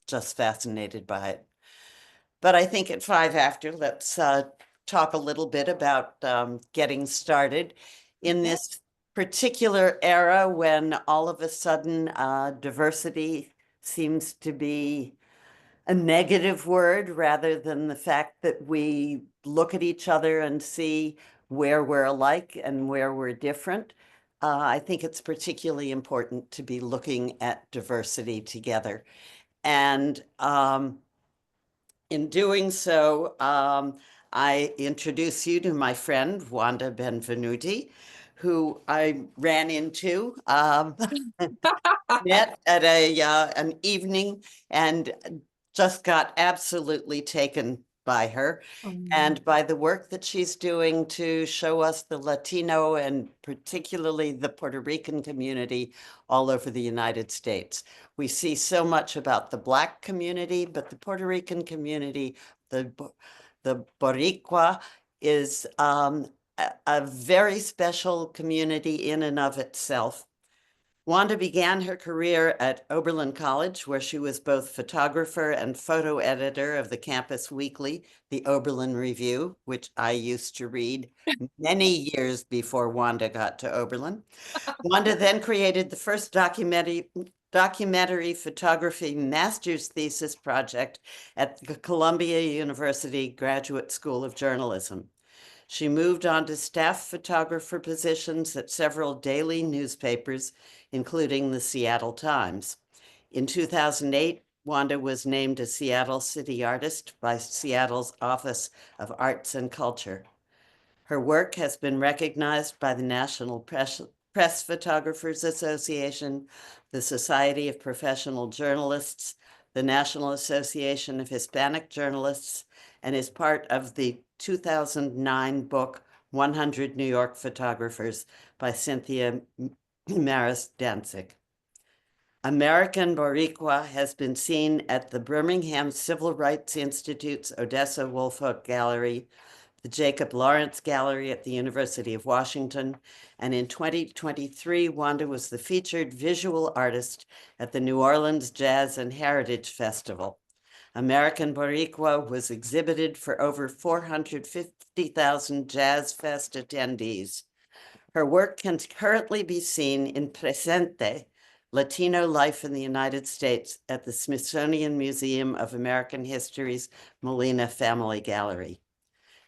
just fascinated by it. But I think at 5 after, let's talk a little bit about getting started in this particular era when all of a sudden diversity seems to be a negative word rather than the fact that we look at each other and see where we're alike and where we're different. I think it's particularly important to be looking at diversity together. And in doing so, I introduce you to my friend, Wanda Benvenutti, who I ran into, met at an evening and just got absolutely taken by her and by the work that she's doing to show us the Latino and particularly the Puerto Rican community all over the United States. We see so much about the Black community, but the Puerto Rican community, the Boricua, is a very special community in and of itself. Wanda began her career at Oberlin College, where she was both photographer and photo editor of the campus weekly, the Oberlin Review, which I used to read many years before Wanda got to Oberlin. Wanda then created the first documentary photography master's thesis project at the Columbia University Graduate School of Journalism. She moved on to staff photographer positions at several daily newspapers, including the Seattle Times. In 2008, Wanda was named a Seattle City Artist by Seattle's Office of Arts and Culture. Her work has been recognized by the National Press Photographers Association, the Society of Professional Journalists, the National Association of Hispanic Journalists, and is part of the 2009 book, 100 New York Photographers by Cynthia Maris Danzig. American Boricua has been seen at the Birmingham Civil Rights Institute's Odessa Woolfolk Gallery, the Jacob Lawrence Gallery at the University of Washington, and in 2023, Wanda was the featured visual artist at the New Orleans Jazz and Heritage Festival. American Boricua was exhibited for over 450,000 Jazz Fest attendees. Her work can currently be seen in Presente, Latino Life in the United States at the Smithsonian Museum of American History's Molina Family Gallery.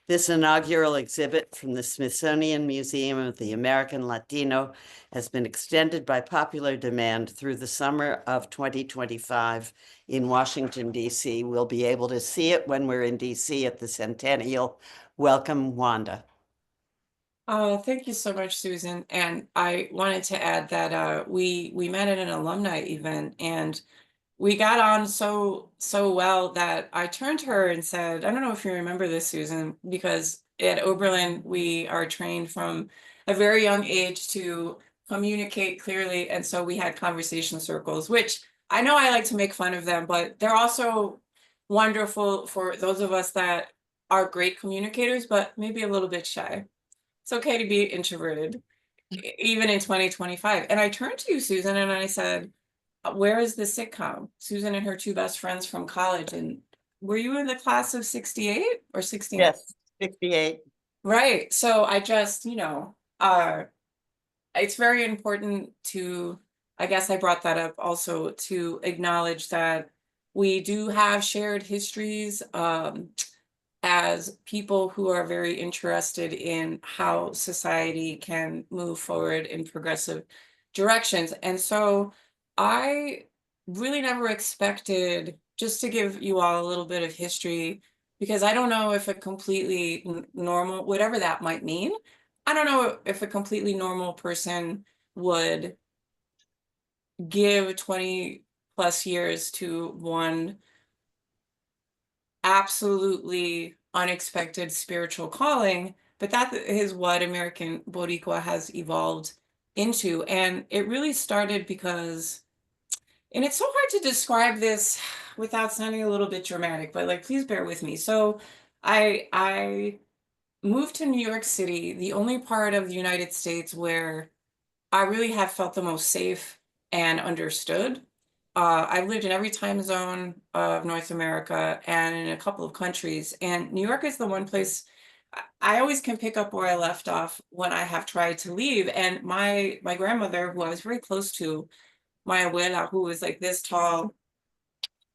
This inaugural exhibit from the Smithsonian Museum of the American Latino has been extended by popular demand through the summer of 2025 in Washington, D.C. We'll be able to see it when we're in D.C. at the Centennial. Welcome, Wanda. Oh, thank you so much, Susan. And I wanted to add that we met at an alumni event, and we got on so well that I turned to her and said, I don't know if you remember this, Susan, because at Oberlin we are trained from a very young age to communicate clearly, and so we had conversation circles, which I know I like to make fun of them, but they're also wonderful for those of us that are great communicators, but maybe a little bit shy. It's okay to be introverted, even in 2025. And I turned to you, Susan, and I said, where is the sitcom? Susan and her two best friends from college. And were you in the class of 68 or 69? Yes, 68. Right. So I just, it's very important to, I guess I brought that up also to acknowledge that we do have shared histories. As people who are very interested in how society can move forward in progressive directions. And so I really never expected, just to give you all a little bit of history, because I don't know if a completely normal, whatever that might mean, I don't know if a completely normal person would give 20 plus years to one absolutely unexpected spiritual calling, but that is what American Boricua has evolved into. And it really started because, and it's so hard to describe this without sounding a little bit dramatic, but like, please bear with me. So I moved to New York City, the only part of the United States where I really have felt the most safe and understood. I've lived in every time zone of North America and in a couple of countries. And New York is the one place I always can pick up where I left off when I have tried to leave. And my grandmother, who I was very close to, my abuela, who was like this tall,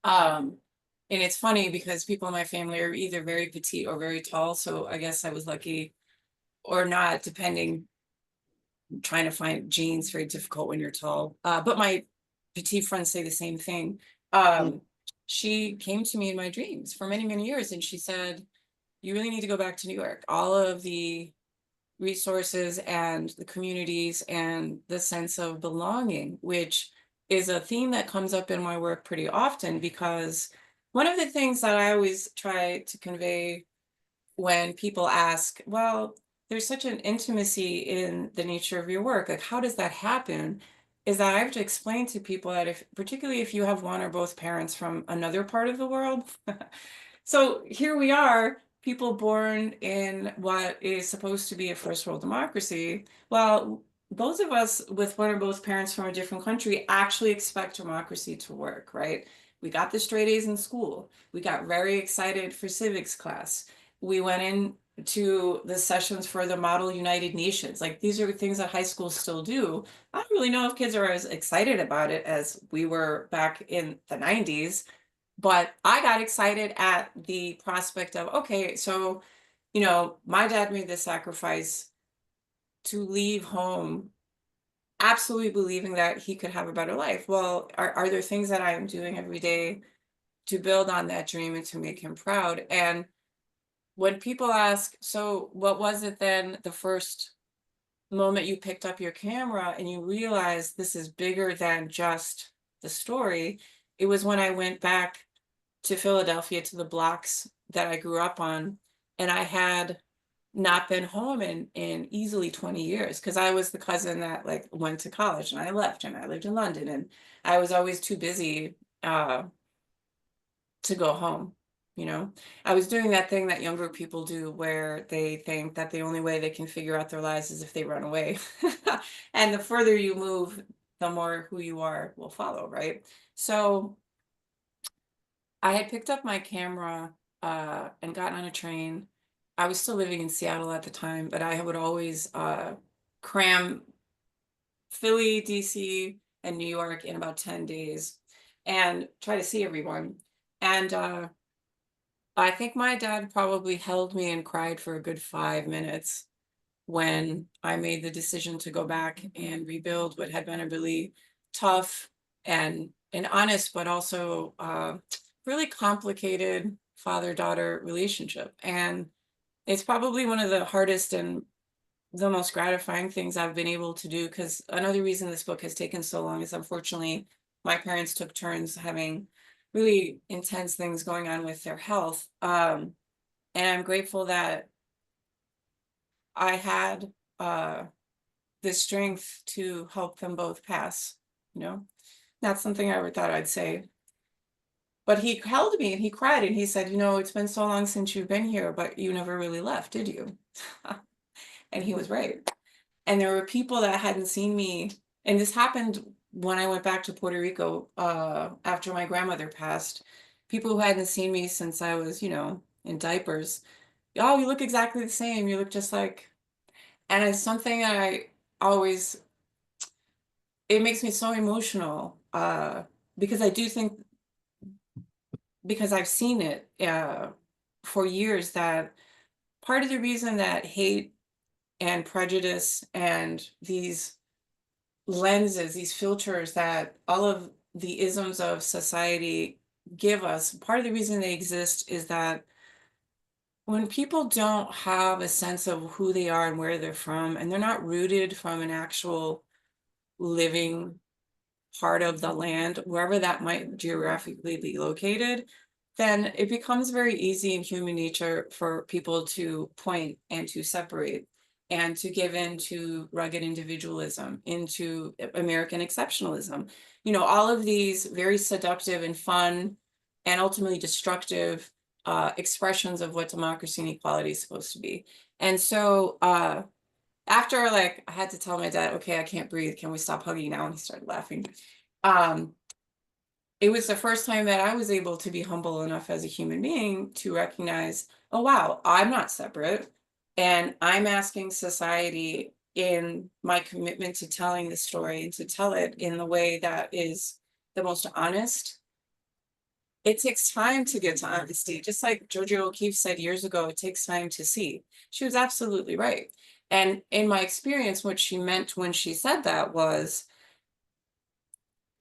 um, and it's funny because people in my family are either very petite or very tall. So I guess I was lucky or not, depending. Trying to find jeans very difficult when you're tall. But my petite friends say the same thing. Mm. She came to me in my dreams for many, many years, and she said, "You really need to go back to New York. All of the resources and the communities and the sense of belonging," which is a theme that comes up in my work pretty often, because one of the things that I always try to convey when people ask, well, there's such an intimacy in the nature of your work, like, how does that happen? Is that I have to explain to people that if, particularly if you have one or both parents from another part of the world, so here we are, people born in what is supposed to be a first world democracy. Well, those of us with one or both parents from a different country actually expect democracy to work, right? We got the straight A's in school. We got very excited for civics class. We went in to the sessions for the Model United Nations. Like, these are things that high schools still do. I don't really know if kids are as excited about it as we were back in the 90s, but I got excited at the prospect of, okay, so, my dad made the sacrifice to leave home, absolutely believing that he could have a better life. Well, are there things that I am doing every day to build on that dream and to make him proud? And when people ask, so what was it then, the first moment you picked up your camera and you realized this is bigger than just the story? It was when I went back to Philadelphia, to the blocks that I grew up on, and I had not been home in easily 20 years, because I was the cousin that like went to college and I left and I lived in London, and I was always too busy to go home. I was doing that thing that younger people do where they think that the only way they can figure out their lives is if they run away. And the further you move, the more who you are will follow, right? So I had picked up my camera and gotten on a train. I was still living in Seattle at the time, but I would always cram Philly, DC, and New York in about 10 days and try to see everyone. And I think my dad probably held me and cried for a good 5 minutes when I made the decision to go back and rebuild what had been a really tough and honest, but also really complicated father-daughter relationship. And it's probably one of the hardest and the most gratifying things I've been able to do, because another reason this book has taken so long is, unfortunately, my parents took turns having really intense things going on with their health. And I'm grateful that I had uh, the strength to help them both pass, you know? Not something I ever thought I'd say. But he held me and he cried and he said, "It's been so long since you've been here, but you never really left, did you?" And he was right. And there were people that hadn't seen me, and this happened when I went back to Puerto Rico after my grandmother passed. People who hadn't seen me since I was, in diapers. "Oh, you look exactly the same. You look just like," and it's something that I always, it makes me so emotional, because I do think, because I've seen it for years, that part of the reason that hate and prejudice and these lenses, these filters that all of the isms of society give us, part of the reason they exist is that when people don't have a sense of who they are and where they're from, and they're not rooted from an actual living part of the land, wherever that might geographically be located, then it becomes very easy in human nature for people to point and to separate and to give in to rugged individualism, into American exceptionalism. All of these very seductive and fun and ultimately destructive expressions of what democracy and equality is supposed to be. And so after, like, I had to tell my dad, "Okay, I can't breathe. Can we stop hugging now?" And he started laughing. Um, it was the first time that I was able to be humble enough as a human being to recognize, oh, wow, I'm not separate. And I'm asking society in my commitment to telling the story and to tell it in the way that is the most honest. It takes time to get to honesty. Just like Georgia O'Keeffe said years ago, it takes time to see. She was absolutely right. And in my experience, what she meant when she said that was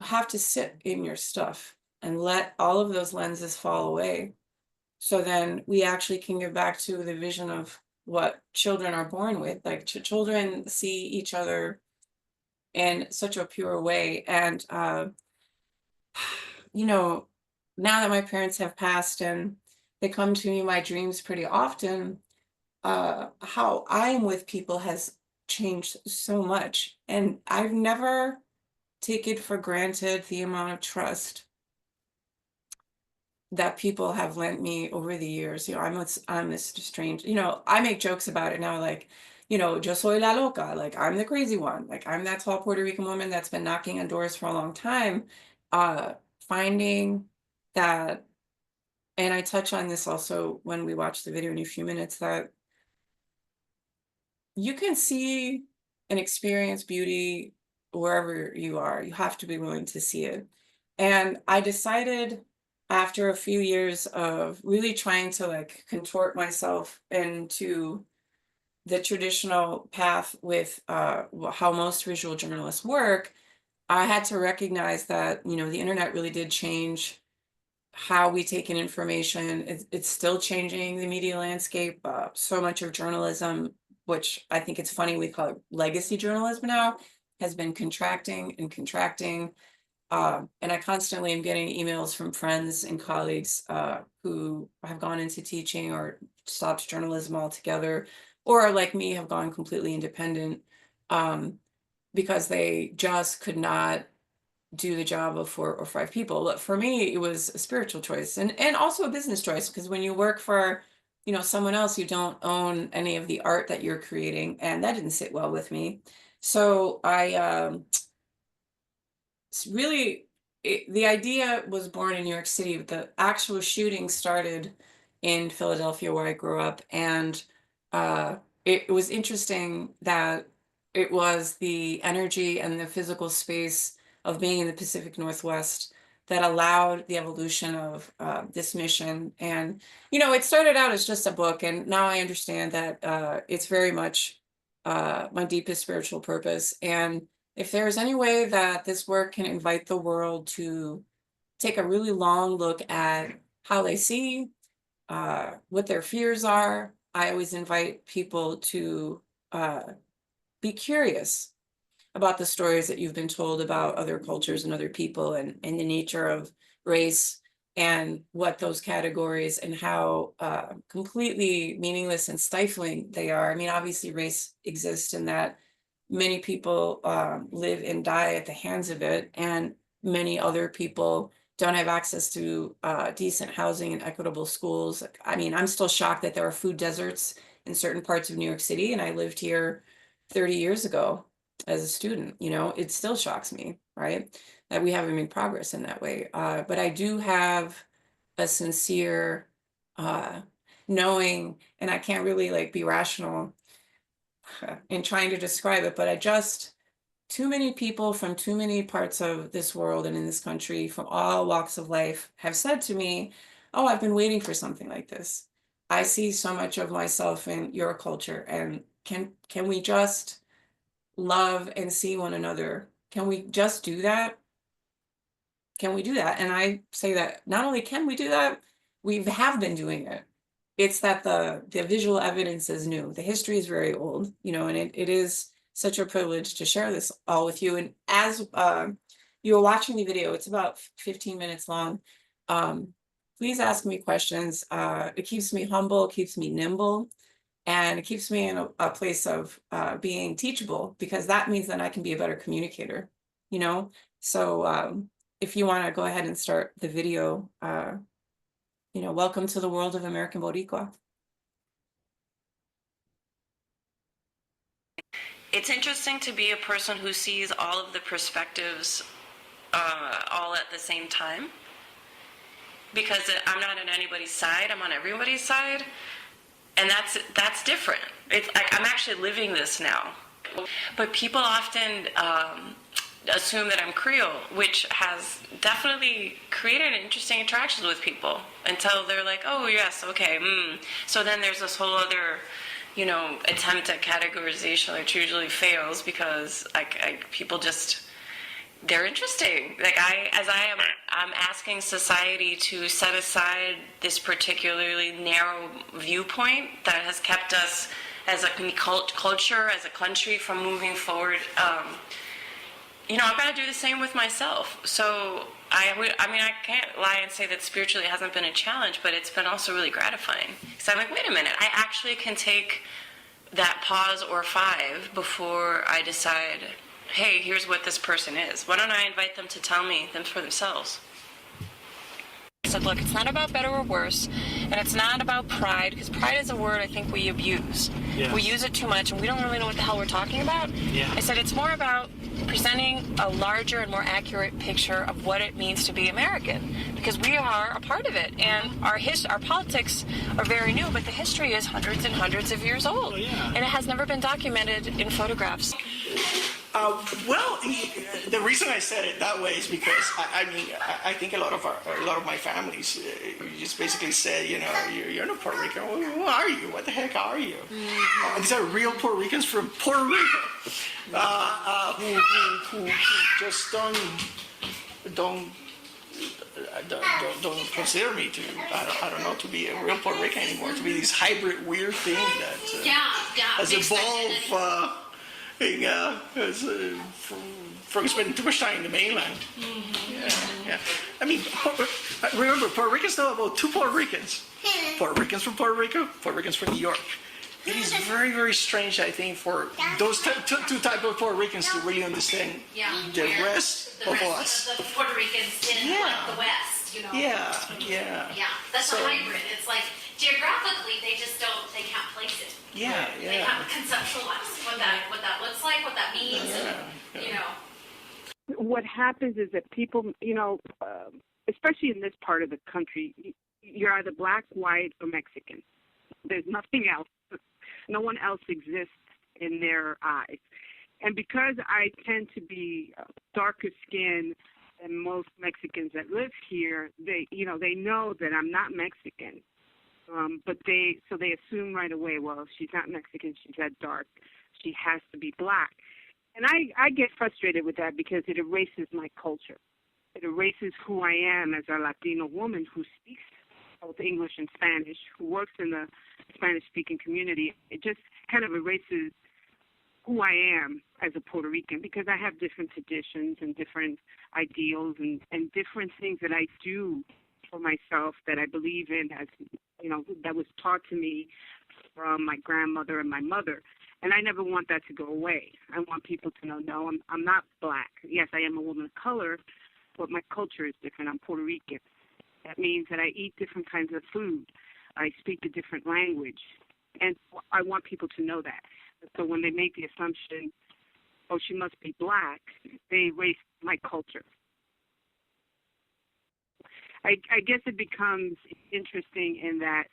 have to sit in your stuff and let all of those lenses fall away. So then we actually can get back to the vision of what children are born with. Like children see each other in such a pure way. And, you know, now that my parents have passed and they come to me in my dreams pretty often, how I'm with people has changed so much. And I've never taken for granted the amount of trust that people have lent me over the years. I'm this strange, I make jokes about it now, like, yo soy la loca, like I'm the crazy one, like I'm that tall Puerto Rican woman that's been knocking on doors for a long time. Uh, Finding that, and I touch on this also when we watch the video in a few minutes, that you can see and experience beauty wherever you are. You have to be willing to see it. And I decided after a few years of really trying to like contort myself into the traditional path with how most visual journalists work, I had to recognize that, the internet really did change how we take in information. It's still changing the media landscape. So much of journalism, which I think it's funny we call it legacy journalism now, has been contracting and contracting. And I constantly am getting emails from friends and colleagues who have gone into teaching or stopped journalism altogether, or like me, have gone completely independent um, because they just could not do the job of 4 or 5 people. But for me, it was a spiritual choice and also a business choice, because when you work for, someone else, you don't own any of the art that you're creating, and that didn't sit well with me. So I really, the idea was born in New York City, but the actual shooting started in Philadelphia, where I grew up. And uh, it was interesting that it was the energy and the physical space of being in the Pacific Northwest that allowed the evolution of this mission. And, it started out as just a book, and now I understand that it's very much my deepest spiritual purpose. And if there's any way that this work can invite the world to take a really long look at how they see, what their fears are, I always invite people to uh, be curious about the stories that you've been told about other cultures and other people, and the nature of race and what those categories and how completely meaningless and stifling they are. I mean, obviously race exists in that many people live and die at the hands of it, and many other people don't have access to decent housing and equitable schools. I mean, I'm still shocked that there are food deserts in certain parts of New York City, and I lived here 30 years ago as a student. It still shocks me, right, that we haven't made progress in that way. But I do have a sincere uh, knowing, and I can't really like be rational in trying to describe it, but too many people from too many parts of this world and in this country from all walks of life have said to me, oh, I've been waiting for something like this. I see so much of myself in your culture, and can we just love and see one another? Can we just do that? Can we do that? And I say that not only can we do that, we have been doing it. It's that the visual evidence is new. The history is very old, and it is such a privilege to share this all with you. And as you are watching the video, it's about 15 minutes long. Um, Please ask me questions. It keeps me humble, it keeps me nimble, and it keeps me in a place of being teachable, because that means that I can be a better communicator, you know? So if you want to go ahead and start the video, welcome to the world of American Boricua. It's interesting to be a person who sees all of the perspectives all at the same time, because I'm not on anybody's side, I'm on everybody's side, and that's different. It's like I'm actually living this now. But people often assume that I'm Creole, which has definitely created interesting interactions with people until they're like, oh yes, okay. So then there's this whole other, attempt at categorization, which usually fails because people just, they're interesting. Like I'm asking society to set aside this particularly narrow viewpoint that has kept us as a culture, as a country, from moving forward. I've got to do the same with myself. So I can't lie and say that spiritually it hasn't been a challenge, but it's been also really gratifying. Because I'm like, wait a minute, I actually can take that pause or 5 before I decide, hey, here's what this person is. Why don't I invite them to tell me them for themselves? I said, look, it's not about better or worse, and it's not about pride, because pride is a word I think we abuse. Yes. We use it too much, and we don't really know what the hell we're talking about. Yeah. I said, it's more about presenting a larger and more accurate picture of what it means to be American, because we are a part of it, and our politics are very new, but the history is hundreds and hundreds of years old, and it has never been documented in photographs. Well, the reason I said it that way is because I think a lot of my families just basically say, you're not Puerto Rican. Who are you? What the heck are you? These are real Puerto Ricans from Puerto Rico who just don't consider me to I don't know, to be a real Puerto Rican anymore. To be this hybrid weird thing that has evolved. From spending too much time in the mainland. Yeah. I mean, remember, Puerto Ricans know about 2 Puerto Ricans. Puerto Ricans from Puerto Rico, Puerto Ricans from New York. It is very, very strange, I think, for those two types of Puerto Ricans to really understand the rest of us. The Puerto Ricans in the West, Yeah. That's a hybrid. It's like, geographically, they can't place it. They haven't conceptualized what that looks like, what that means, What happens is that people, especially in this part of the country, you're either black, white, or Mexican. There's nothing else. No one else exists in their eyes. And because I tend to be darker skinned than most Mexicans that live here, they know that I'm not Mexican. But they assume right away, well, she's not Mexican, she's that dark, she has to be black. And I get frustrated with that because it erases my culture. It erases who I am as a Latino woman who speaks both English and Spanish, who works in the Spanish-speaking community. It just kind of erases who I am as a Puerto Rican, because I have different traditions and different ideals and different things that I do for myself that I believe in, as that was taught to me from my grandmother and my mother. And I never want that to go away. I want people to know, no, I'm not black. Yes, I am a woman of color, but my culture is different. I'm Puerto Rican. That means that I eat different kinds of food. I speak a different language. And I want people to know that. So when they make the assumption, oh, she must be black, they erase my culture. I guess it becomes interesting in that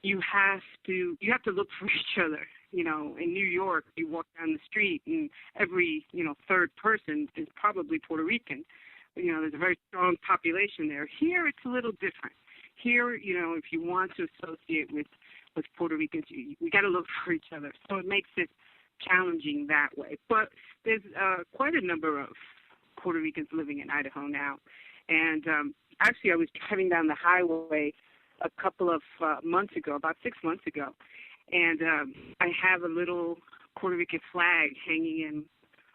you have to look for each other. In New York, you walk down the street and every, third person is probably Puerto Rican. There's a very strong population there. Here, it's a little different. Here, if you want to associate with Puerto Ricans, we got to look for each other. So it makes it challenging that way. But there's quite a number of Puerto Ricans living in Idaho now. And actually, I was driving down the highway a couple of months ago, about 6 months ago, and I have a little Puerto Rican flag hanging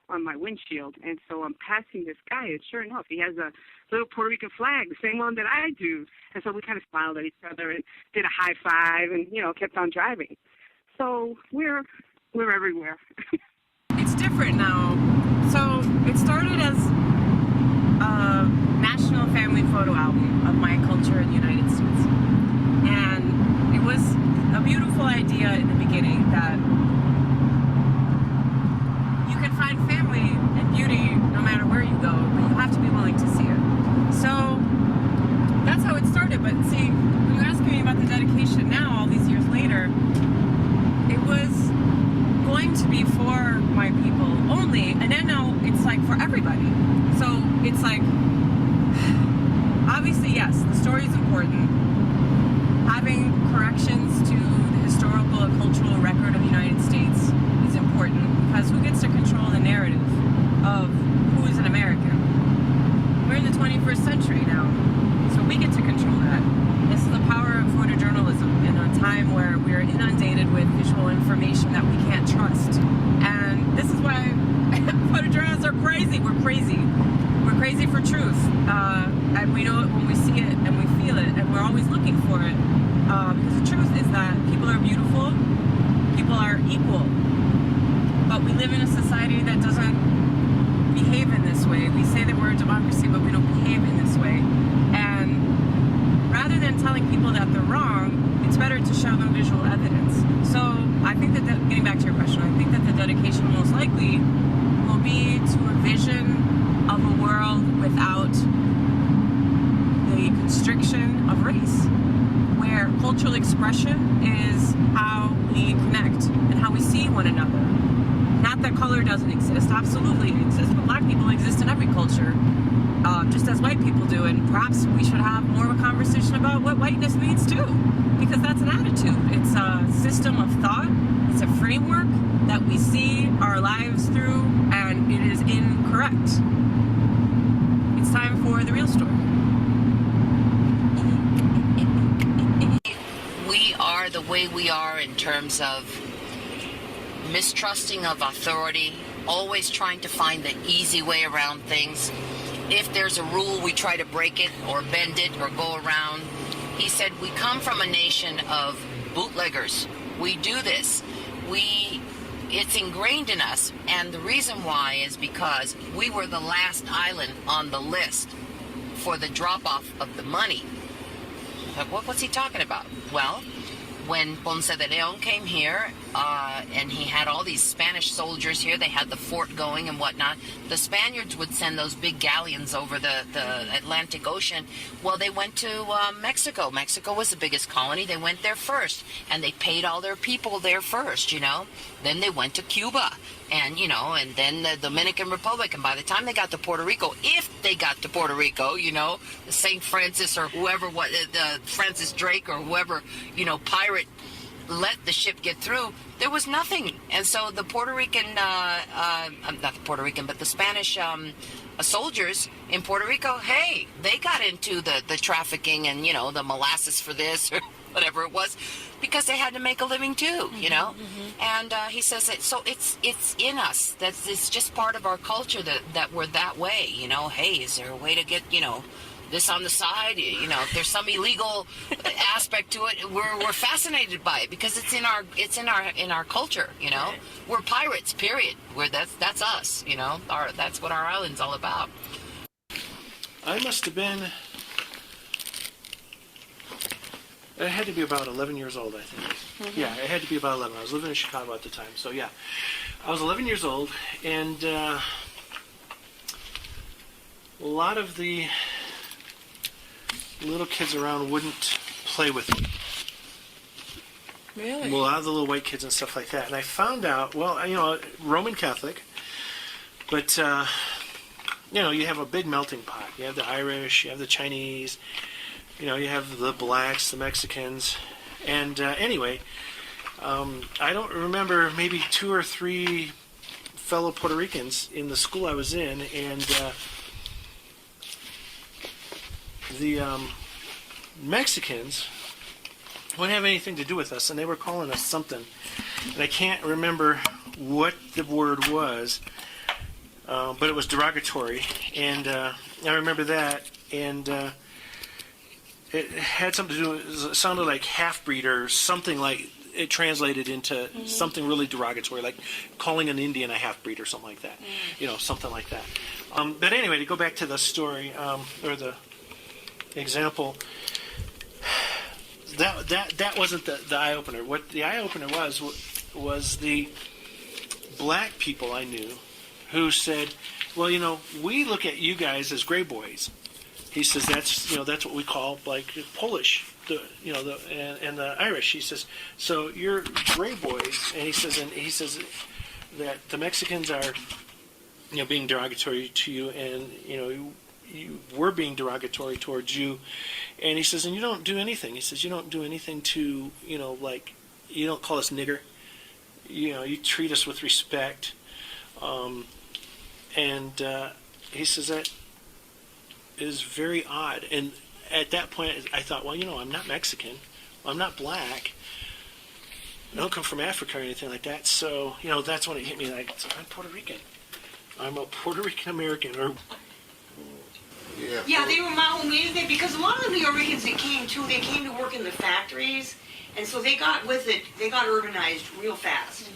on my windshield. And so I'm passing this guy, and sure enough, he has a little Puerto Rican flag, the same one that I do. And so we kind of smiled at each other and did a high five and, kept on driving. So we're everywhere. It's different now. So it started as a national family photo album of my culture in the United States. And it was a beautiful idea in the beginning that you can find family and beauty no matter where you go, but you have to be story is important. Having corrections to the historical and cultural record of the United States is important, because who gets to control the narrative of who is an American? We're in the 21st century now, so we get to control that. This is the power of photojournalism in a time where we're inundated with visual information that we can't trust. And this is why photojournalists are crazy. We're crazy. We're crazy for truth. And we know it when we see it and we feel it, and we're always looking for it. Because the truth is that people are beautiful, people are equal. But we live in a society that doesn't behave in this way. We say that we're a democracy, but we don't behave in this way. And rather than telling people that they're wrong, it's better to show them visual evidence. So I think that, getting back to your question, I think that the dedication most likely will be to a vision of a world without the constriction of race, where cultural expression is how we connect and how we see one another. Not that color doesn't exist, absolutely it exists, but black people exist in every culture, just as white people do, and perhaps we should have more of a conversation about what whiteness means too, because that's an attitude. It's a system of thought, it's a framework that we see our lives through, and it is incorrect. It's time for the real story. We are the way we are in terms of mistrusting of authority, always trying to find the easy way around things. If there's a rule, we try to break it or bend it or go around. He said, we come from a nation of bootleggers. We do this. It's ingrained in us, and the reason why is because we were the last island on the list for the drop-off of the money. Like, what's he talking about? Well, when Ponce de Leon came here, and he had all these Spanish soldiers here, they had the fort going and whatnot, the Spaniards would send those big galleons over the Atlantic Ocean. Well, they went to Mexico. Mexico was the biggest colony. They went there first, and they paid all their people there first, you know. Then they went to Cuba, and, you know, and then the Dominican Republic. And by the time they got to Puerto Rico, if they got to Puerto Rico, you know, St. Francis or whoever, Francis Drake or whoever, you know, pirate let the ship get through, there was nothing. And so the Puerto Rican, not the Puerto Rican, but the Spanish soldiers in Puerto Rico, hey, they got into the trafficking and, you know, the molasses for this or whatever it was, because they had to make a living too, you know. And he says that, so it's in us. It's just part of our culture that we're that way, you know. Hey, is there a way to get, you know, this on the side, you know, if there's some illegal aspect to it, we're fascinated by it because it's in our culture, you know. We're pirates, period. That's us, you know. That's what our island's all about. I must have been, it had to be about 11 years old, I think. Yeah, it had to be about 11. I was living in Chicago at the time, so yeah. I was 11 years old, and a lot of the little kids around wouldn't play with me. Really? Well, a lot of the little white kids and stuff like that. And I found out, well, you know, Roman Catholic, but, you know, you have a big melting pot. You have the Irish, you have the Chinese, you know, you have the blacks, the Mexicans. And anyway, I don't remember, maybe 2 or 3 fellow Puerto Ricans in the school I was in, and the Mexicans wouldn't have anything to do with us, and they were calling us something. And I can't remember what the word was, but it was derogatory. And I remember that, and it had something to do, it sounded like half-breed or something, like it translated into something really derogatory, like calling an Indian a half-breed or something like that. You know, something like that. But anyway, to go back to the story, or the example, that wasn't the eye opener. What the eye opener was the black people I knew who said, "Well, you know, we look at you guys as gray boys." He says that's what we call like Polish, and the Irish. He says, so you're gray boys, and he says that the Mexicans are, you know, being derogatory to you, and you know, were being derogatory towards you. And he says, and you don't do anything. He says, you don't do anything to, like, you don't call us nigger. You treat us with respect. And he says that is very odd. And at that point, I thought, well, I'm not Mexican. I'm not black. I don't come from Africa or anything like that. So, that's when it hit me. Like, I'm Puerto Rican. I'm a Puerto Rican American. Yeah, they were más humilde because a lot of the New Yorkers that came too, they came to work in the factories, and so they got with it. They got urbanized real fast.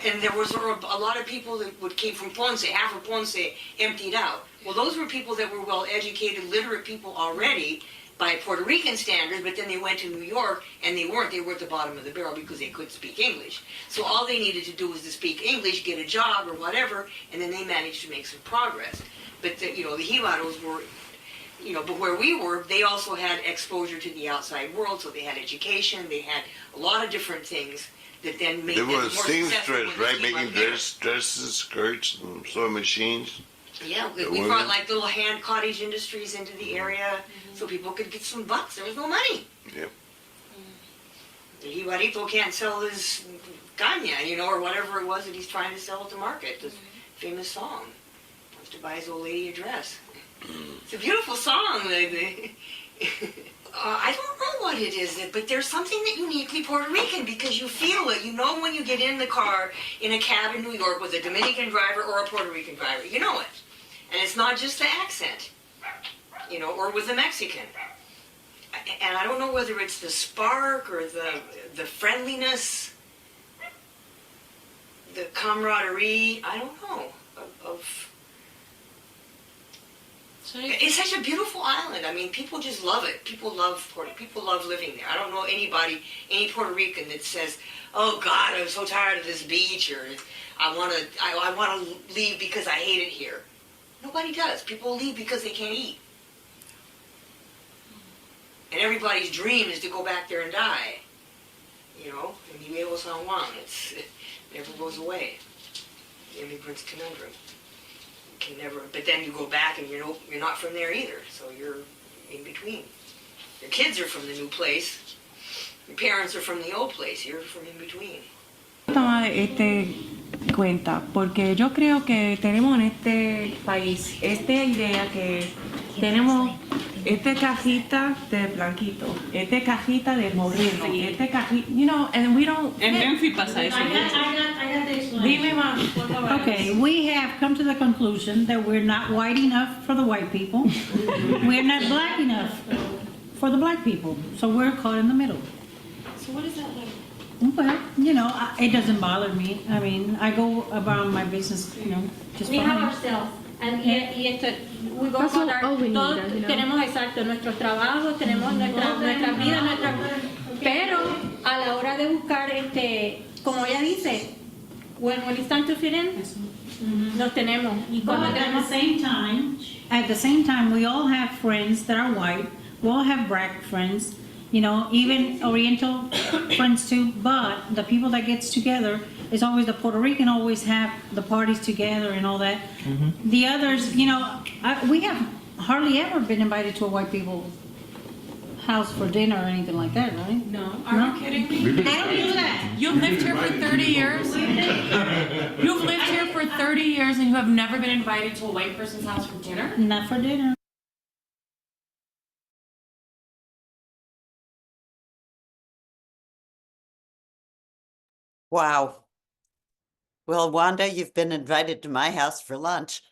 And there was a lot of people that came from Ponce. Half of Ponce emptied out. Well, those were people that were well-educated, literate people already by Puerto Rican standards, but then they went to New York, and they weren't. They were at the bottom of the barrel because they couldn't speak English. So all they needed to do was to speak English, get a job or whatever, and then they managed to make some progress. But the Jibaros were, but where we were, they also had exposure to the outside world, so they had education, they had a lot of different things that then made them more successful. They were seamstress, right? Making dresses, skirts, and sewing machines. Yeah, we brought like little hand cottage industries into the area so people could get some bucks. There was no money. Yep. The Jibarito can't sell his caña, or whatever it was that he's trying to sell at the market. The famous song. Wants to buy his old lady a dress. It's a beautiful song. I don't know what it is, but there's something that uniquely Puerto Rican because you feel it. You know when you get in the car in a cab in New York with a Dominican driver or a Puerto Rican driver. You know it. And it's not just the accent, or with a Mexican. And I don't know whether it's the spark or the friendliness, the camaraderie, I don't know, it's such a beautiful island. I mean, people just love it. People love living there. I don't know any Puerto Rican that says, "Oh God, I'm so tired of this beach," or I want to leave because I hate it here. Nobody does. People leave because they can't eat. And everybody's dream is to go back there and die. And Diego San Juan, it never goes away. The immigrant's conundrum. Can never, but then you go back and you're not from there either, so you're in between. Your kids are from the new place, your parents are from the old place, you're from in between. Toma cuenta, porque yo creo que tenemos en este país esta idea que tenemos cajita de blanquito, cajita de moreno, cajita, and we don't. En Memphis pasa eso. Dime más. Okay, we have come to the conclusion that we're not white enough for the white people. We're not black enough for the black people. So we're caught in the middle. So what is that like? Well, it doesn't bother me. I mean, I go about my business, just We fine. have ourselves. And we go about our, tenemos exacto nuestros trabajos, tenemos nuestra vida, pero a la hora de buscar, como ella dice, when it's time to fit in, nos tenemos. Y But at the same time, we all have friends that are white. We all have black friends, even Oriental friends too. But the people that gets together is always the Puerto Rican. Always have the parties together and all that. The others, we have hardly ever been invited to a white people's house for dinner or anything like that, right? No. Are you kidding me? They don't do that. You've lived here for 30 years? You've lived here for 30 years and you have never been invited to a white person's house for dinner? Not for dinner. Wow. Well, Wanda, you've been invited to my house for lunch.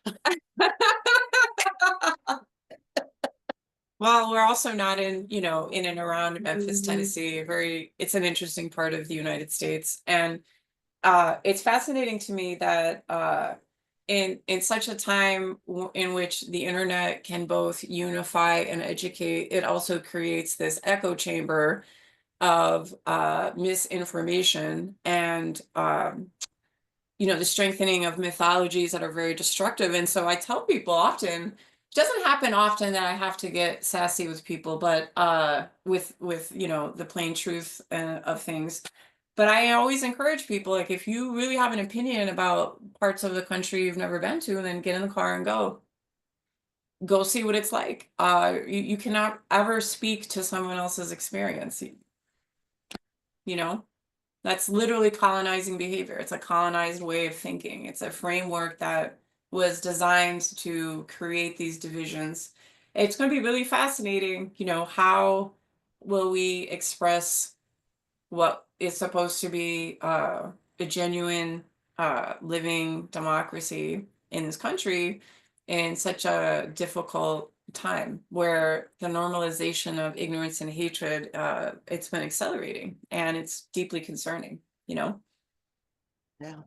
Well, we're also not in and around Memphis, Tennessee. It's an interesting part of the United States. And it's fascinating to me that in such a time in which the internet can both unify and educate, it also creates this echo chamber of misinformation and the strengthening of mythologies that are very destructive. And so I tell people often, it doesn't happen often that I have to get sassy with people, but with the plain truth of things. But I always encourage people, like, if you really have an opinion about parts of the country you've never been to, then get in the car and go. go see what it's like. You cannot ever speak to someone else's experience. You know, that's literally colonizing behavior. It's a colonized way of thinking. It's a framework that was designed to create these divisions. It's going to be really fascinating, you know, how will we express what is supposed to be a genuine living democracy in this country in such a difficult time where the normalization of ignorance and hatred, it's been accelerating, and it's deeply concerning, you know? Yeah.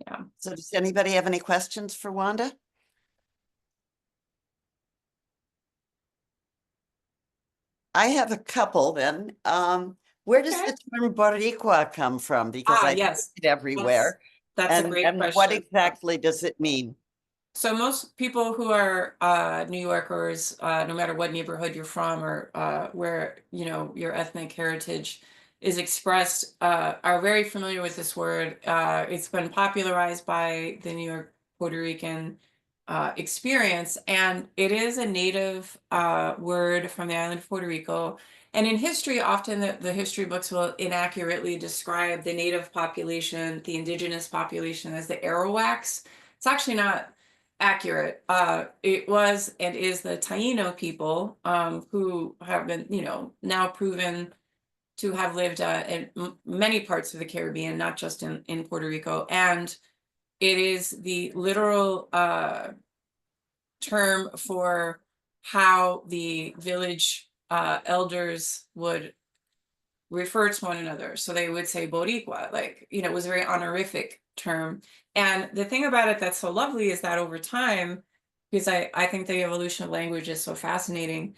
Yeah. So does anybody have any questions for Wanda? I have a couple then. Where does Okay. the term Boricua come from? Because I Yes, see it everywhere. that's a great And what question. exactly does it mean? So most people who are New Yorkers, no matter what neighborhood you're from or where, you know, your ethnic heritage is expressed, are very familiar with this word. It's been popularized by the New York Puerto Rican experience, and it is a native word from the island of Puerto Rico. And in history, often the history books will inaccurately describe the native population, the indigenous population, as the Arawaks. It's actually not accurate. It was and is the Taino people, who have been, you know, now proven to have lived in many parts of the Caribbean, not just in Puerto Rico. And it is the literal term for how the village elders would refer to one another. So they would say Boricua, like, you know, it was a very honorific term. And the thing about it that's so lovely is that over time, because I think the evolution of language is so fascinating,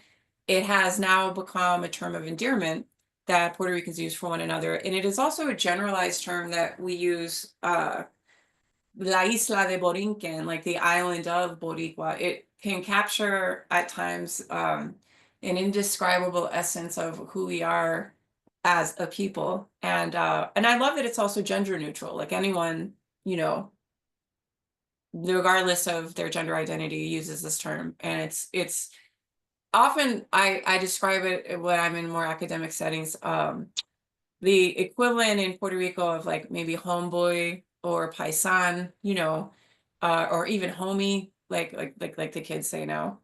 it has now become a term of endearment that Puerto Ricans use for one another. And it is also a generalized term that we use, La Isla de Borinquen, like the island of Boricua. It can capture at times an indescribable essence of who we are as a people. And I love that it's also gender neutral. Like anyone, you know, regardless of their gender identity, uses this term. And it's often I describe it when I'm in more academic settings. The equivalent in Puerto Rico of like maybe homeboy or paisan, you know, or even homie, like the kids say now.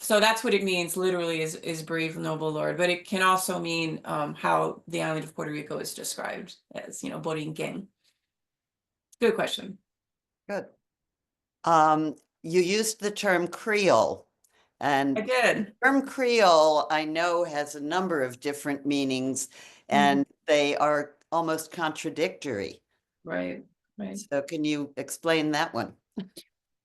So that's what it means literally is brave, noble lord, but it can also mean how the island of Puerto Rico is described as, you know, Borinquen. Good question. Good. You used the term Creole. And I did. The term Creole, I know, has a number of different meanings, and they are almost contradictory. Right, right. So can you explain that one?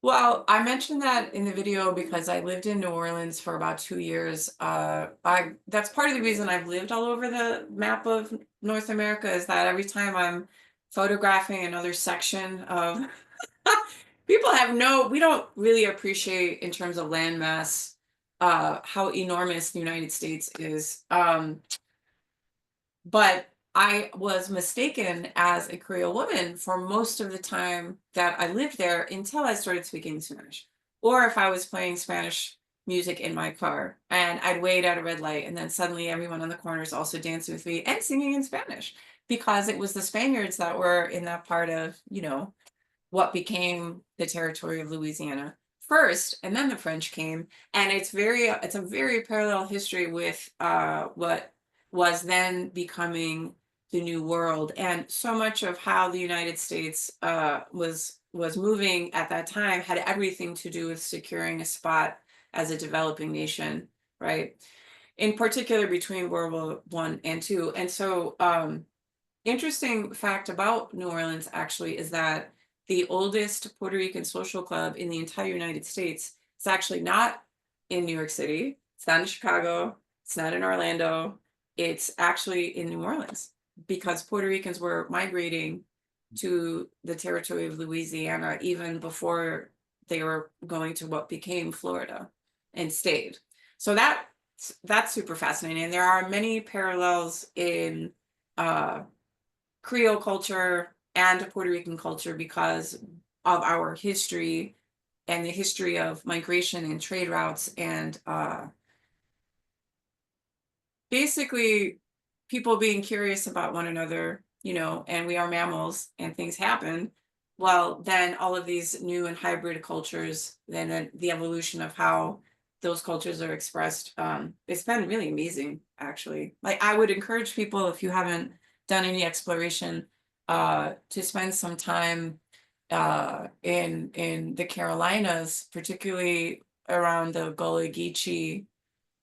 Well, I mentioned that in the video because I lived in New Orleans for about 2 years. That's part of the reason I've lived all over the map of North America, is that every time I'm photographing another section of people we don't really appreciate in terms of landmass how enormous the United States is. But I was mistaken as a Creole woman for most of the time that I lived there until I started speaking Spanish. Or if I was playing Spanish music in my car and I'd wait at a red light and then suddenly everyone on the corners also dancing with me and singing in Spanish, because it was the Spaniards that were in that part of, you know, what became the territory of Louisiana first, and then the French came. And it's a very parallel history with what was then becoming the New World. And so much of how the United States was moving at that time had everything to do with securing a spot as a developing nation, right? In particular between World War I and II. And so interesting fact about New Orleans actually is that the oldest Puerto Rican social club in the entire United States is actually not in New York City. It's not in Chicago. It's not in Orlando. It's actually in New Orleans, because Puerto Ricans were migrating to the territory of Louisiana even before they were going to what became Florida and stayed. So that's super fascinating. And there are many parallels in Creole culture and Puerto Rican culture because of our history the history of migration and trade routes, and basically people being curious about one another, and we are mammals and things happen. Well, then all of these new and hybrid cultures, then the evolution of how those cultures are expressed, it's been really amazing, actually. Like, I would encourage people, if you haven't done any exploration, to spend some time in the Carolinas, particularly around the Gullah Geechee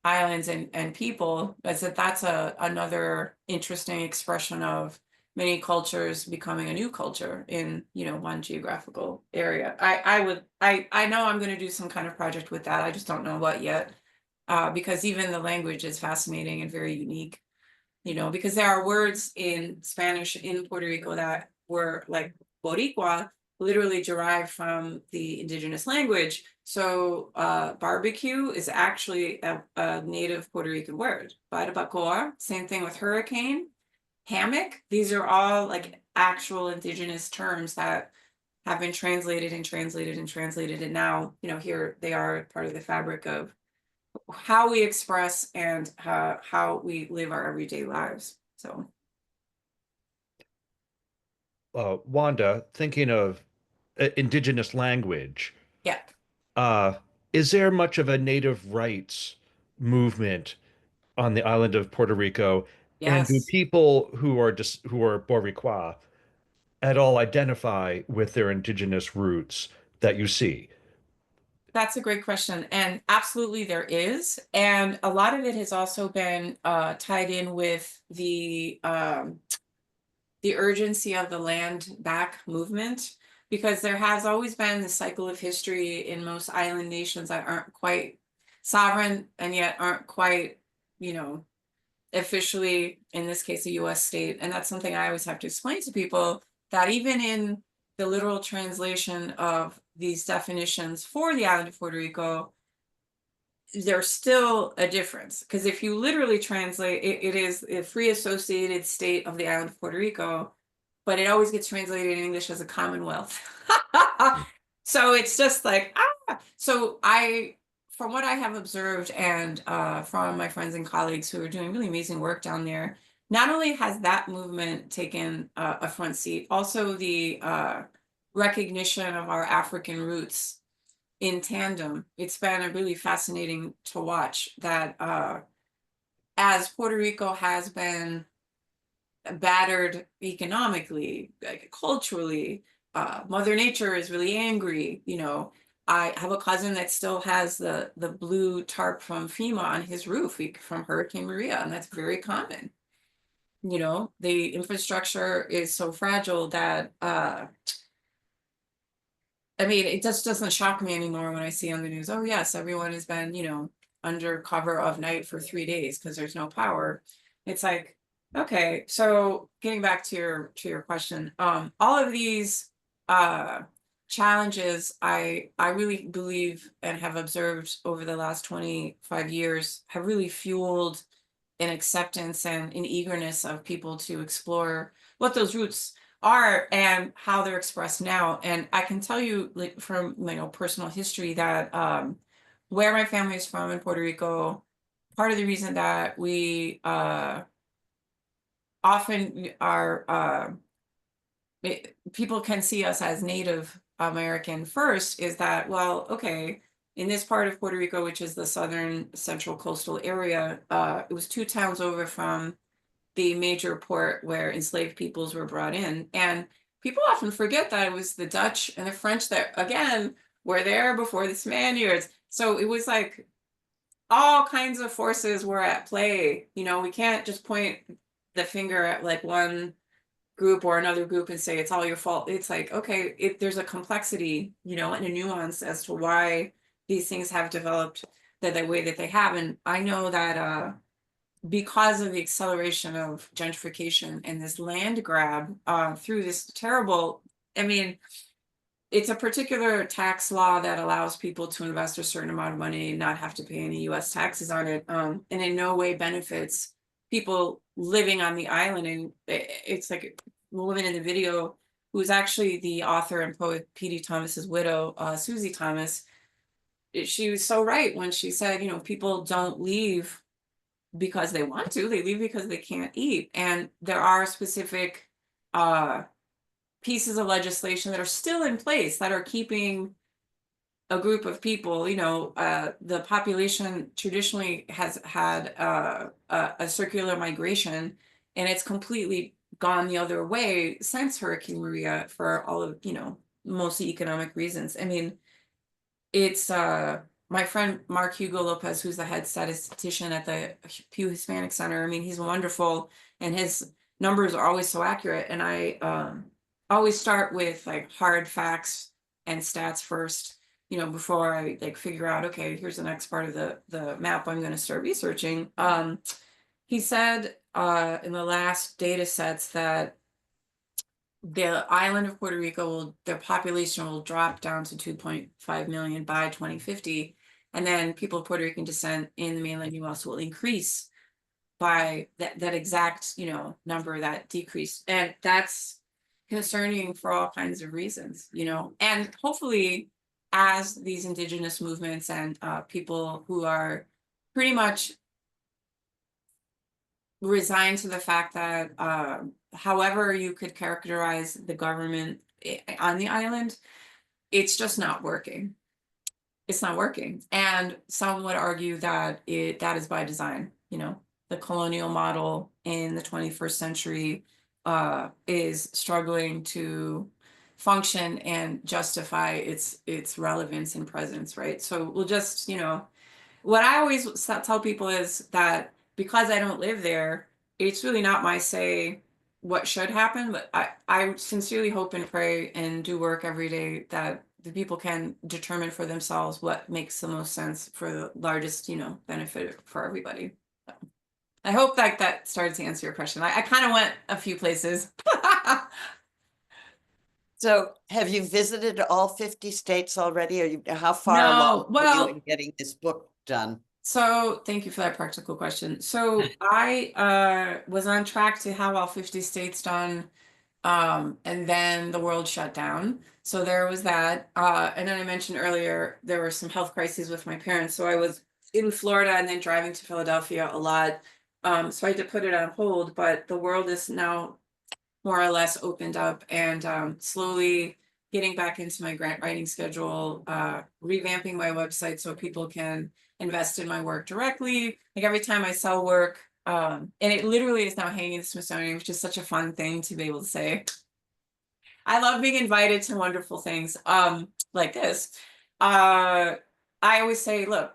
islands and people, as that's another interesting expression of many cultures becoming a new culture in one geographical area. I know I'm going to do some kind of project with that. I just don't know what yet, because even the language is fascinating and very unique. Because there are words in Spanish in Puerto Rico that were like Boricua, literally derived from the indigenous language. So barbecue is actually a native Puerto Rican word. Barbacoa, same thing with hurricane, hammock. These are all like actual indigenous terms that have been translated and translated and translated. And now, here they are part of the fabric of how we express and how we live our everyday lives. So Wanda, thinking of indigenous language, yeah, is there much of a native rights movement on the island of Puerto Rico? And do yes, people who are Boricua at all identify with their indigenous roots that you see? that's a great question. And absolutely there is. And a lot of it has also been tied in with the urgency of the land back movement, because there has always been the cycle of history in most island nations that aren't quite sovereign and yet aren't quite, officially, in this case, a US state. And that's something I always have to explain to people, that even in the literal translation of these definitions for the island of Puerto Rico, there's still a difference. Because if you literally translate, it is a free associated state of the island of Puerto Rico, but it always gets translated in English as a commonwealth. So it's just like, so from what I have observed, and from my friends and colleagues who are doing really amazing work down there, not only has that movement taken a front seat, also the recognition of our African roots in tandem. It's been really fascinating to watch that as Puerto Rico has been battered economically, like, culturally, Mother Nature is really angry. I have a cousin that still has the blue tarp from FEMA on his roof from Hurricane Maria, and that's very common. The infrastructure is so fragile that it just doesn't shock me anymore when I see on the news, oh yes, everyone has been, under cover of night for 3 days because there's no power. It's like, okay, so getting back to your question, all of these challenges, I really believe and have observed over the last 25 years have really fueled an acceptance and an eagerness of people to explore what those roots are and how they're expressed now. And I can tell you, like, from personal history, that where my family is from in Puerto Rico, part of the reason that we often are people can see us as Native American first is that, well, okay, in this part of Puerto Rico, which is the southern central coastal area, it was 2 towns over from the major port where enslaved peoples were brought in. And people often forget that it was the Dutch and the French that, again, were there before the Spaniards. So it was like all kinds of forces were at play. We can't just point the finger at like one group or another group and say it's all your fault. It's like, okay, there's a complexity, and a nuance as to why these things have developed the way that they have. And I know that because of the acceleration of gentrification and this land grab through this terrible, it's a particular tax law that allows people to invest a certain amount of money and not have to pay any US taxes on it, and in no way benefits people living on the island. And it's like the woman in the video who's actually the author and poet P.D. Thomas's widow, Susie Thomas, she was so right when she said, you know, people don't leave because they want to, they leave because they can't eat. And there are specific pieces of legislation that are still in place that are keeping a group of people, you know, the population traditionally has had a circular migration, and it's completely gone the other way since Hurricane Maria for all of, you know, mostly economic reasons. I mean, it's my friend Mark Hugo Lopez, who's the head statistician at the Pew Hispanic Center. I mean, he's wonderful, and his numbers are always so accurate. And I always start with like hard facts and stats first, you know, before I like figure out, okay, here's the next part of the map I'm going to start researching. He said in the last data sets that the island of Puerto Rico their population will drop down to 2.5 million by 2050. And then people of Puerto Rican descent in the mainland US will increase by that exact, you know, number, that decrease. And that's concerning for all kinds of reasons, you know, and hopefully as these indigenous movements and people who are pretty much resigned to the fact that however you could characterize the government on the island, it's just not working. It's not working. And some would argue that that is by design. You know, the colonial model in the 21st century is struggling to function and justify its relevance and presence, right? So we'll just, you know, what I always tell people is that because I don't live there, it's really not my say what should happen, but I sincerely hope and pray and do work every day that the people can determine for themselves what makes the most sense for the largest, you know, benefit for everybody. I hope that started to answer your question. I kind of went a few places. So have you visited all 50 states already? How far along are you in getting this book done? So thank you for that practical question. So I was on track to have all 50 states done, and then the world shut down. So there was that. And then I mentioned earlier, there were some health crises with my parents. So I was in Florida and then driving to Philadelphia a lot. So I had to put it on hold, but the world is now more or less opened up, and slowly getting back into my grant writing schedule, revamping my website so people can invest in my work directly. Like every time I sell work, and it literally is now hanging in the Smithsonian, which is such a fun thing to be able to say. I love being invited to wonderful things like this. I always say, look,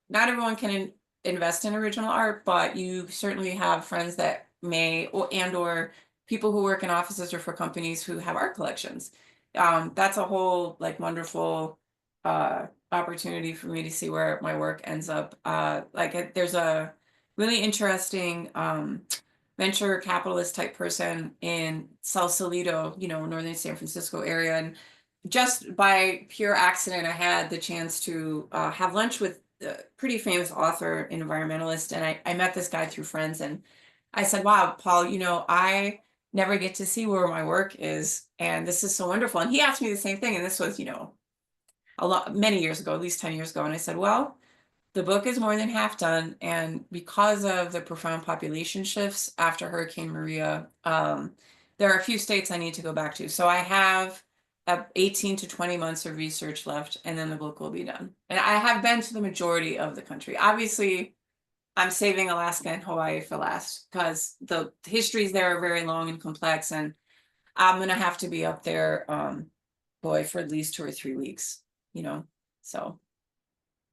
not everyone can invest in original art, but you certainly have friends that may, or people who work in offices or for companies who have art collections. That's a whole like wonderful opportunity for me to see where my work ends up. There's a really interesting venture capitalist type person in Sausalito, you know, northern San Francisco area. And just by pure accident, I had the chance to have lunch with a pretty famous author and environmentalist. And I met this guy through friends. And I said, wow, Paul, you know, I never get to see where my work is. And this is so wonderful. And he asked me the same thing. And this was, you know, many years ago, at least 10 years ago. And I said, well, the book is more than half done. And because of the profound population shifts after Hurricane Maria, there are a few states I need to go back to. So I have 18 to 20 months of research left, and then the book will be done. And I have been to the majority of the country. Obviously, I'm saving Alaska and Hawaii for last because the histories there are very long and complex, and I'm going to have to be up there, boy, for at least 2 or 3 weeks, you know, so.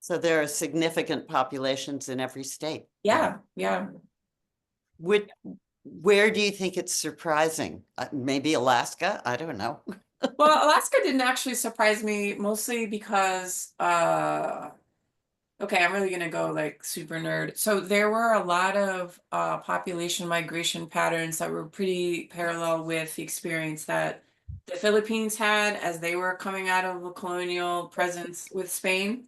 So there are significant populations in every state. Yeah, yeah. Where do you think it's surprising? Maybe Alaska? I don't know. Well, Alaska didn't actually surprise me, mostly because, okay, I'm really gonna go like super nerd. So there were a lot of population migration patterns that were pretty parallel with the experience that the Philippines had as they were coming out of a colonial presence with Spain.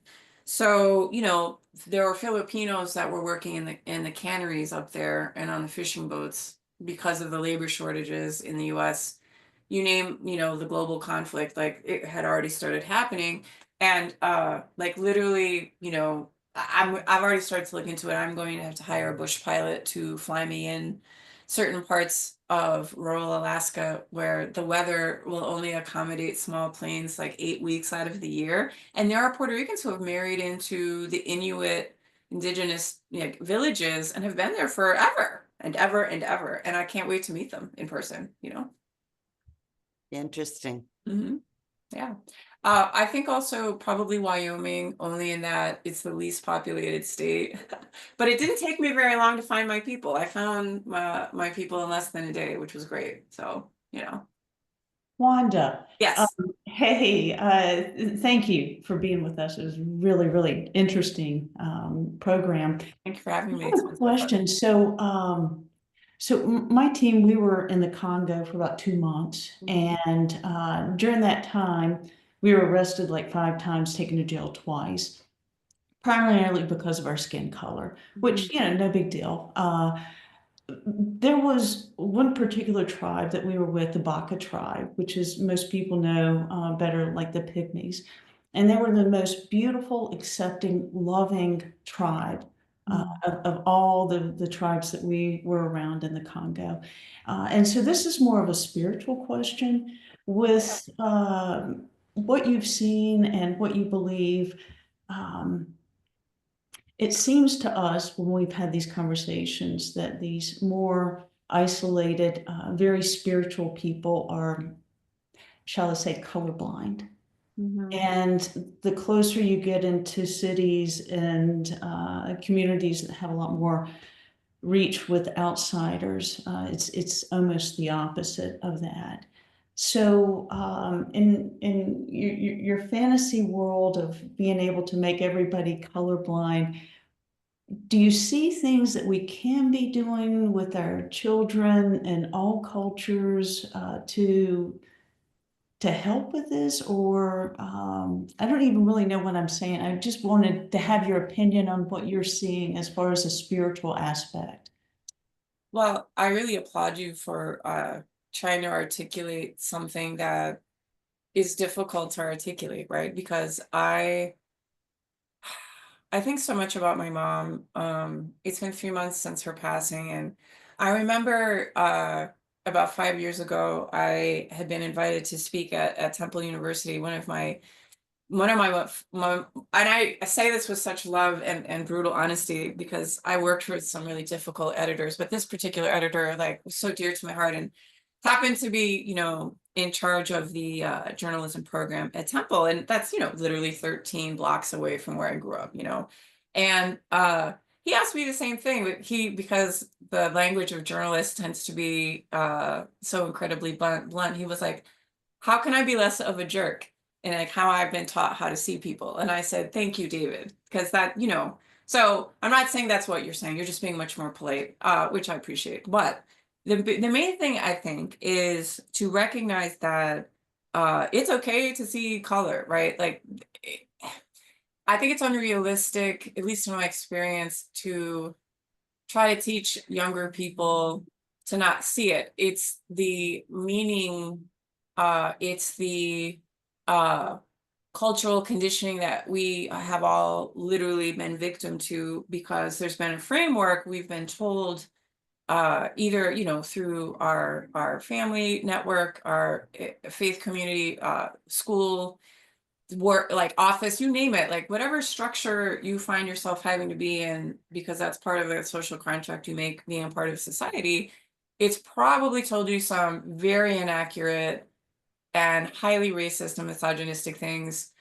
So, you know, there were Filipinos that were working in the canneries up there and on the fishing boats because of the labor shortages in the US. you name, the global conflict, like it had already started happening. And like literally, I've already started to look into it. I'm going to have to hire a bush pilot to fly me in certain parts of rural Alaska where the weather will only accommodate small planes like 8 weeks out of the year. And there are Puerto Ricans who have married into the Inuit indigenous villages and have been there forever and ever and ever. And I can't wait to meet them in person, Interesting. Yeah. I think also probably Wyoming, only in that it's the least populated state. But it didn't take me very long to find my people. I found my people in less than a day, which was great. So, Wanda. Yes. Hey, thank you for being with us. It was really, really interesting program. Thank you for having me. I have a question. So my team, we were in the Congo for about 2 months, and during that time, we were arrested like 5 times, taken to jail twice, primarily because of our skin color, which, no big deal. There was one particular tribe that we were with, the Baka tribe, which is most people know better like the Pygmies. And they were the most beautiful, accepting, loving tribe of all the tribes that we were around in the Congo. And so this is more of a spiritual question with what you've seen and what you believe. It seems to us when we've had these conversations that these more isolated, very spiritual people are, shall I say, colorblind. And the closer you get into cities and communities that have a lot more reach with outsiders, it's almost the opposite of that. So in your fantasy world of being able to make everybody colorblind, do you see things that we can be doing with our children in all cultures to help with this? Or I don't even really know what I'm saying. I just wanted to have your opinion on what you're seeing as far as a spiritual aspect. Well, I really applaud you for trying to articulate something that is difficult to articulate, right? Because I think so much about my mom. It's been 3 months since her passing, and I remember about 5 years ago, I had been invited to speak at Temple University. One of my, and I say this with such love and brutal honesty because I worked with some really difficult editors, but this particular editor was so dear to my heart and happened to be, in charge of the journalism program at Temple. And that's, literally 13 blocks away from where I grew up, and he asked me the same thing, but because the language of journalists tends to be so incredibly blunt, he was like, how can I be less of a jerk? And like how I've been taught how to see people. And I said, thank you, David, because that, so I'm not saying that's what you're saying. You're just being much more polite, which I appreciate. But the main thing I think is to recognize that it's okay to see color, right? Like, I think it's unrealistic, at least in my experience, to try to teach younger people to not see it. It's the meaning, it's the cultural conditioning that we have all literally been victim to because there's been a framework we've been told either through our family network, our faith community, school, work, like office, you name it, like whatever structure you find yourself having to be in, because that's part of the social contract you make being a part of society. It's probably told you some very inaccurate and highly racist and misogynistic things,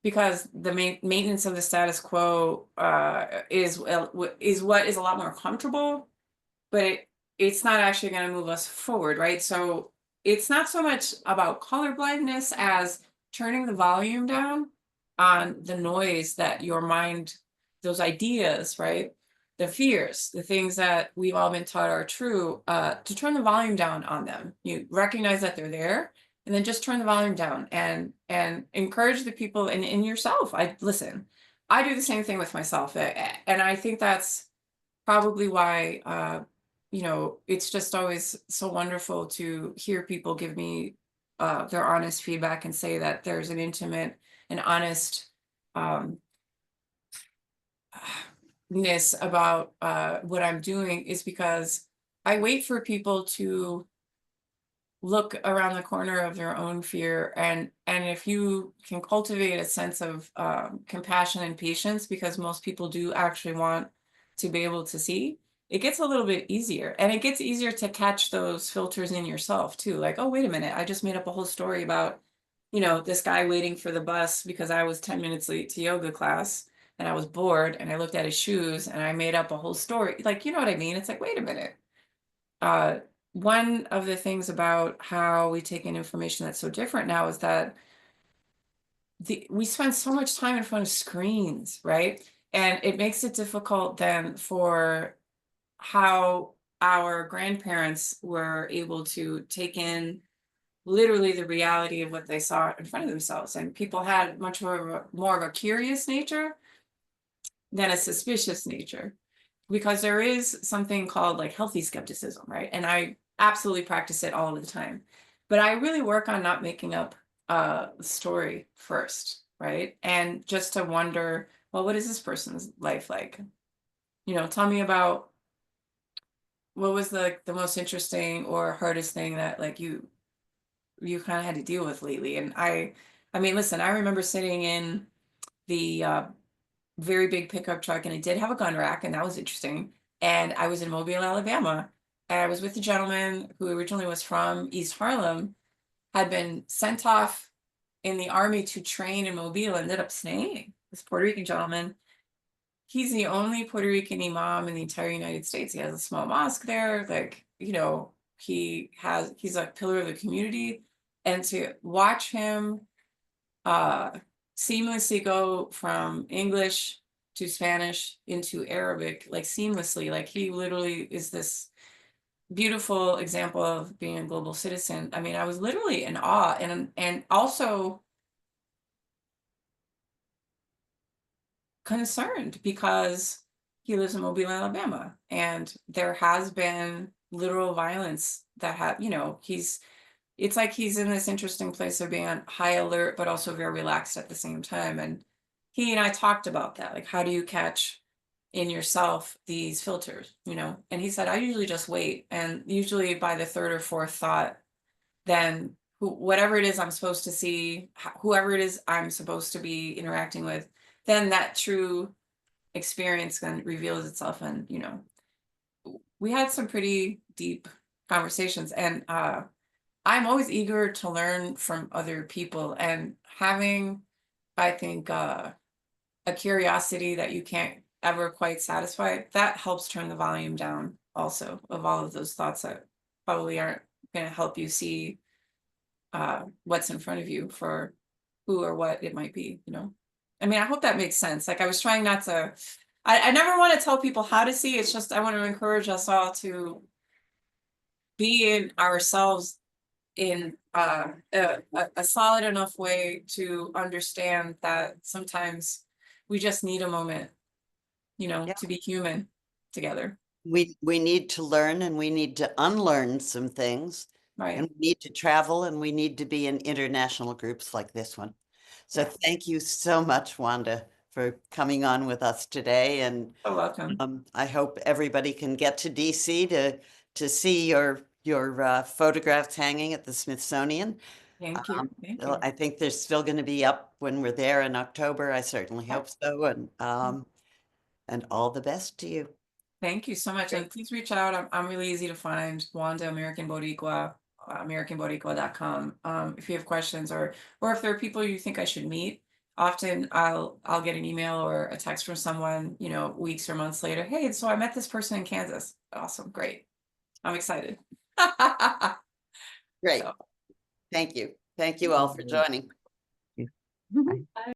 because the maintenance of the status quo is what is a lot more comfortable, but it's not actually going to move us forward, right? So it's not so much about colorblindness as turning the volume down on the noise that your mind, those ideas, right? The fears, the things that we've all been taught are true, to turn the volume down on them. You recognize that they're there, and then just turn the volume down and encourage the people in yourself. I do the same thing with myself. And I think that's probably why you know, it's just always so wonderful to hear people give me their honest feedback and say that there's an intimate and honest ness about what I'm doing, is because I wait for people to look around the corner of their own fear, and if you can cultivate a sense of compassion and patience, because most people do actually want to be able to see, it gets a little bit easier, and it gets easier to catch those filters in yourself too, like, oh, wait a minute, I just made up a whole story about, you know, this guy waiting for the bus because I was 10 minutes late to yoga class and I was bored and I looked at his shoes and I made up a whole story, like, you know what I mean? It's like, wait a minute. One of the things about how we take in information that's so different now is that we spend so much time in front of screens, right? And it makes it difficult then for how our grandparents were able to take in literally the reality of what they saw in front of themselves. And people had much more of a curious nature than a suspicious nature, because there is something called like healthy skepticism, right? And I absolutely practice it all of the time, but I really work on not making up a story first, right? And just to wonder, well, what is this person's life like? You know, tell me about what was the most interesting or hardest thing that like you kind of had to deal with lately. And I mean, listen, I remember sitting in the very big pickup truck, and it did have a gun rack, and that was interesting. And I was in Mobile, Alabama, and I was with a gentleman who originally was from East Harlem, had been sent off in the army to train in Mobile, ended up staying. This Puerto Rican gentleman. He's the only Puerto Rican imam in the entire United States. He has a small mosque there. Like, you know, he's a pillar of the community. And to watch him seamlessly go from English to Spanish into Arabic, like seamlessly, like he literally is this beautiful example of being a global citizen. I mean, I was literally in awe, and also concerned, because he lives in Mobile, Alabama, and there has been literal violence that you know, it's like he's in this interesting place of being on high alert, but also very relaxed at the same time. And he and I talked about that. Like, how do you catch in yourself these filters, you know? And he said, I usually just wait. And usually by the third or fourth thought, then whatever it is I'm supposed to see, whoever it is I'm supposed to be interacting with, then that true experience then reveals itself. And, you know, we had some pretty deep conversations, and I'm always eager to learn from other people, and having, I think, a curiosity that you can't ever quite satisfy, that helps turn the volume down also of all of those thoughts that probably aren't going to help you see what's in front of you for who or what it might be, you know? I mean, I hope that makes sense. Like, I was trying not to, I never want to tell people how to see. It's just, I want to encourage us all to be in ourselves in a solid enough way to understand that sometimes we just need a moment, you know, to be human together. We need to learn, and we need to unlearn some things. Right. And we need to travel, and we need to be in international groups like this one. So thank you so much, Wanda, for coming on with us today. And you're welcome. I hope everybody can get to DC to see your photographs hanging at the Smithsonian. Thank you. Thank you. I think they're still going to be up when we're there in October. I certainly hope so. And all the best to you. Thank you so much. Great. And please reach out. I'm really easy to find. Wanda, American Boricua, AmericanBoricua.com. If you have questions, or if there are people you think I should meet, often I'll get an email or a text from someone, you know, weeks or months later. Hey, so I met this person in Kansas. Awesome. Great. I'm excited. Great. So. Thank you. Thank you all for joining. Bye.